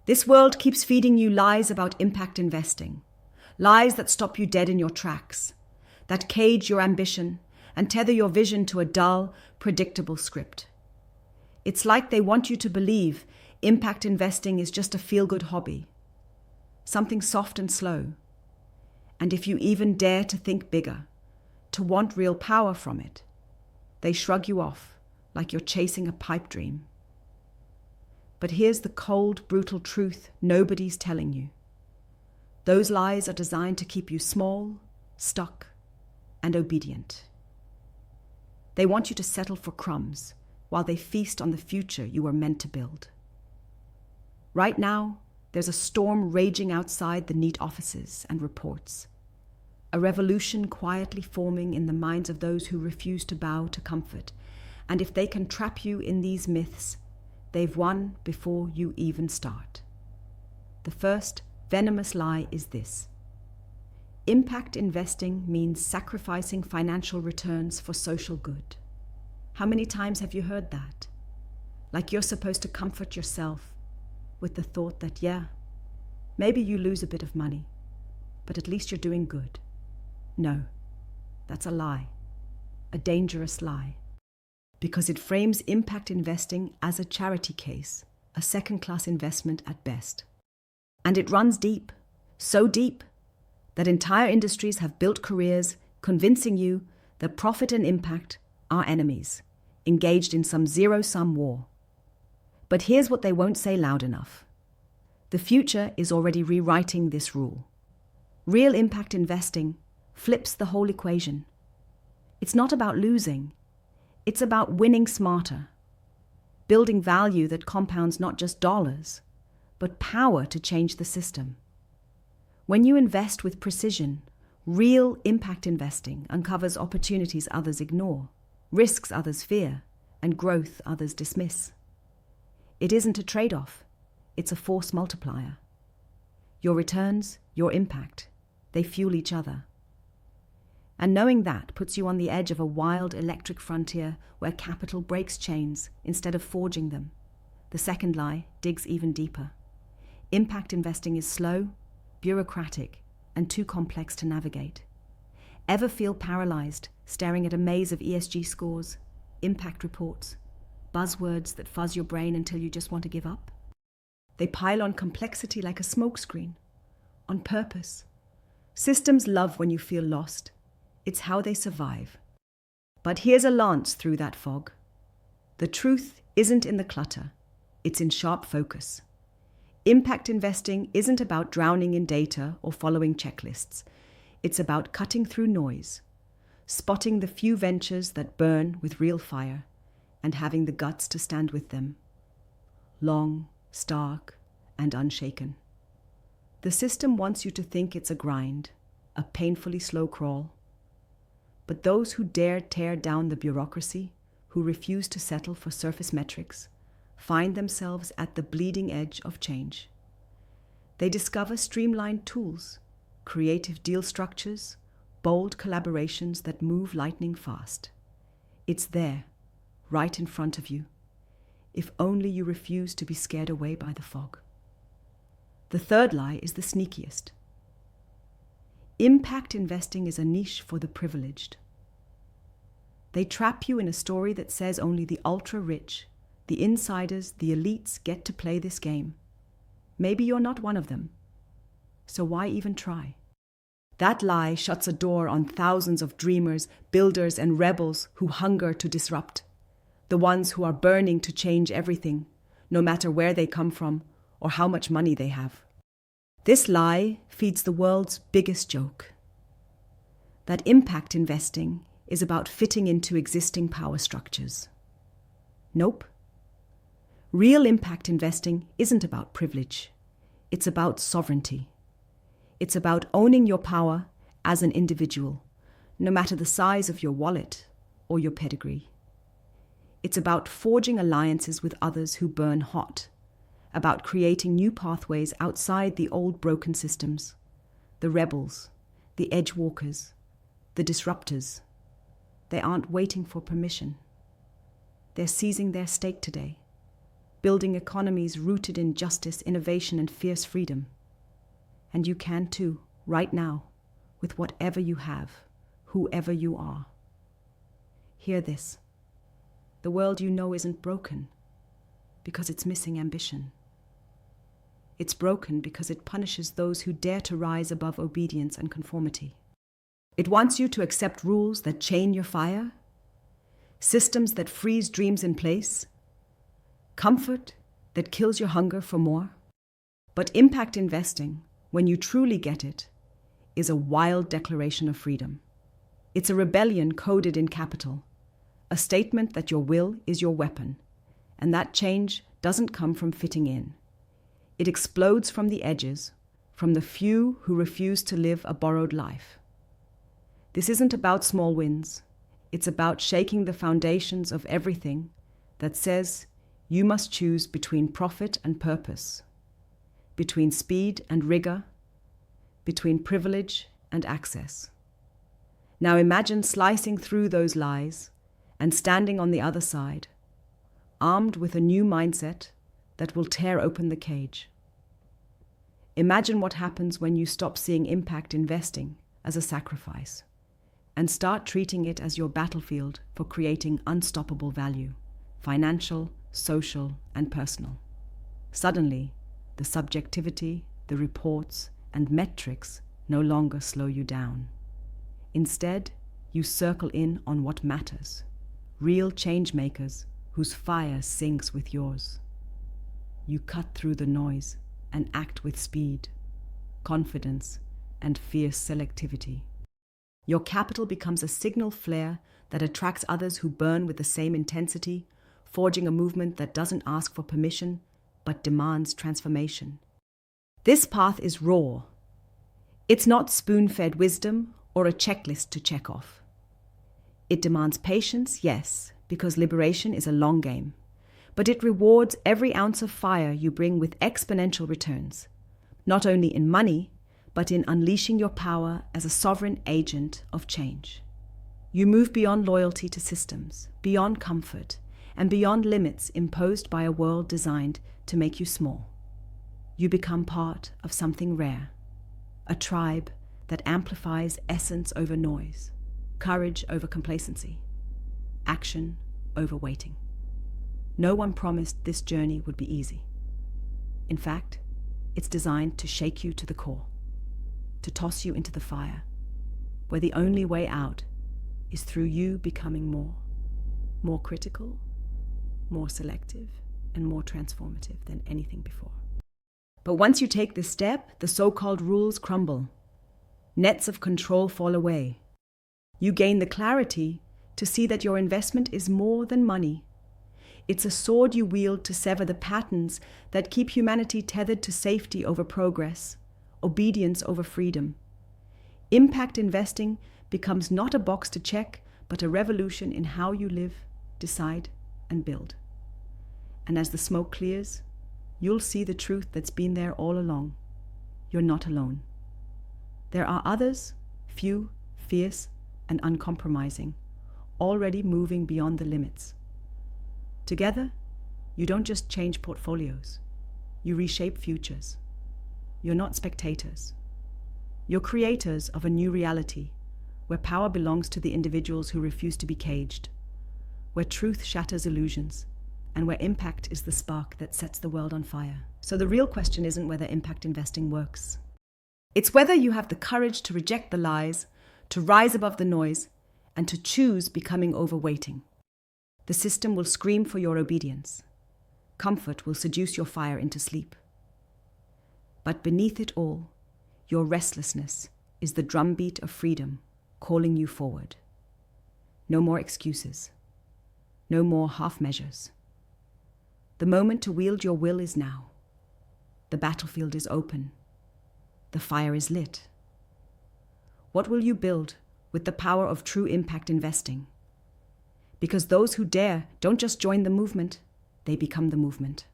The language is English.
This world keeps feeding you lies about impact investing, lies that stop you dead in your tracks, that cage your ambition and tether your vision to a dull, predictable script. It's like they want you to believe impact investing is just a feel-good hobby, something soft and slow. And if you even dare to think bigger, to want real power from it, they shrug you off like you're chasing a pipe dream. But here's the cold, brutal truth nobody's telling you. Those lies are designed to keep you small, stuck, and obedient. They want you to settle for crumbs while they feast on the future you were meant to build. Right now, there's a storm raging outside the neat offices and reports, a revolution quietly forming in the minds of those who refuse to bow to comfort. And if they can trap you in these myths, they've won before you even start. The first venomous lie is this: impact investing means sacrificing financial returns for social good. How many times have you heard that? Like you're supposed to comfort yourself with the thought that, yeah, maybe you lose a bit of money, but at least you're doing good. No, that's a lie, a dangerous lie, because it frames impact investing as a charity case, a second-class investment at best. And it runs deep, so deep that entire industries have built careers convincing you that profit and impact are enemies, engaged in some zero-sum war. But here's what they won't say loud enough. The future is already rewriting this rule. Real impact investing flips the whole equation. It's not about losing. It's about winning smarter, building value that compounds not just dollars, but power to change the system. When you invest with precision, real impact investing uncovers opportunities others ignore, risks others fear, and growth others dismiss. It isn't a trade-off, it's a force multiplier. Your returns, your impact, they fuel each other. And knowing that puts you on the edge of a wild electric frontier where capital breaks chains instead of forging them. The second lie digs even deeper. Impact investing is slow, bureaucratic, and too complex to navigate. Ever feel paralyzed, staring at a maze of ESG scores, impact reports, buzzwords that fuzz your brain until you just want to give up? They pile on complexity like a smokescreen, on purpose. Systems love when you feel lost. It's how they survive. But here's a lance through that fog. The truth isn't in the clutter. It's in sharp focus. Impact investing isn't about drowning in data or following checklists. It's about cutting through noise, spotting the few ventures that burn with real fire, and having the guts to stand with them. Long, stark, and unshaken. The system wants you to think it's a grind, a painfully slow crawl. But those who dare tear down the bureaucracy, who refuse to settle for surface metrics, find themselves at the bleeding edge of change. They discover streamlined tools, creative deal structures, bold collaborations that move lightning fast. It's there, right in front of you, if only you refuse to be scared away by the fog. The third lie is the sneakiest. Impact investing is a niche for the privileged. They trap you in a story that says only the ultra-rich, the insiders, the elites get to play this game. Maybe you're not one of them. So why even try? That lie shuts a door on thousands of dreamers, builders, and rebels who hunger to disrupt. The ones who are burning to change everything, no matter where they come from or how much money they have. This lie feeds the world's biggest joke. That impact investing is about fitting into existing power structures. Nope. Real impact investing isn't about privilege. It's about sovereignty. It's about owning your power as an individual, no matter the size of your wallet or your pedigree. It's about forging alliances with others who burn hot, about creating new pathways outside the old broken systems, the rebels, the edge walkers, the disruptors. They aren't waiting for permission. They're seizing their stake today. building economies rooted in justice, innovation, and fierce freedom. And you can too, right now, with whatever you have, whoever you are. Hear this. The world you know isn't broken because it's missing ambition. It's broken because it punishes those who dare to rise above obedience and conformity. It wants you to accept rules that chain your fire, systems that freeze dreams in place, comfort that kills your hunger for more. But impact investing, when you truly get it, is a wild declaration of freedom. It's a rebellion coded in capital, a statement that your will is your weapon, and that change doesn't come from fitting in. It explodes from the edges, from the few who refuse to live a borrowed life. This isn't about small wins. It's about shaking the foundations of everything that says you must choose between profit and purpose, between speed and rigor, between privilege and access. Now imagine slicing through those lies and standing on the other side, armed with a new mindset that will tear open the cage. Imagine what happens when you stop seeing impact investing as a sacrifice and start treating it as your battlefield for creating unstoppable value, financial, social, and personal. Suddenly, the subjectivity, the reports, and metrics no longer slow you down. Instead, you circle in on what matters, real change makers whose fire syncs with yours. You cut through the noise and act with speed, confidence, and fierce selectivity. Your capital becomes a signal flare that attracts others who burn with the same intensity, forging a movement that doesn't ask for permission, but demands transformation. This path is raw. It's not spoon-fed wisdom or a checklist to check off. It demands patience, yes, because liberation is a long game, but it rewards every ounce of fire you bring with exponential returns, not only in money, but in unleashing your power as a sovereign agent of change. You move beyond loyalty to systems, beyond comfort, and beyond limits imposed by a world designed to make you small. You become part of something rare, a tribe that amplifies essence over noise, courage over complacency, action over waiting. No one promised this journey would be easy. In fact, it's designed to shake you to the core, to toss you into the fire, where the only way out is through you becoming more critical, more selective, and more transformative than anything before. But once you take this step, the so-called rules crumble. Nets of control fall away. You gain the clarity to see that your investment is more than money. It's a sword you wield to sever the patterns that keep humanity tethered to safety over progress, obedience over freedom. Impact investing becomes not a box to check, but a revolution in how you live, decide, and build. And as the smoke clears, you'll see the truth that's been there all along. You're not alone. There are others, few, fierce, and uncompromising, already moving beyond the limits. Together, you don't just change portfolios, you reshape futures. You're not spectators. You're creators of a new reality, where power belongs to the individuals who refuse to be caged, where truth shatters illusions, and where impact is the spark that sets the world on fire. So the real question isn't whether impact investing works. It's whether you have the courage to reject the lies, to rise above the noise, and to choose becoming overweighting. The system will scream for your obedience. Comfort will seduce your fire into sleep. But beneath it all, your restlessness is the drumbeat of freedom calling you forward. No more excuses. No more half measures. The moment to wield your will is now. The battlefield is open. The fire is lit. What will you build with the power of true impact investing? Because those who dare don't just join the movement, they become the movement.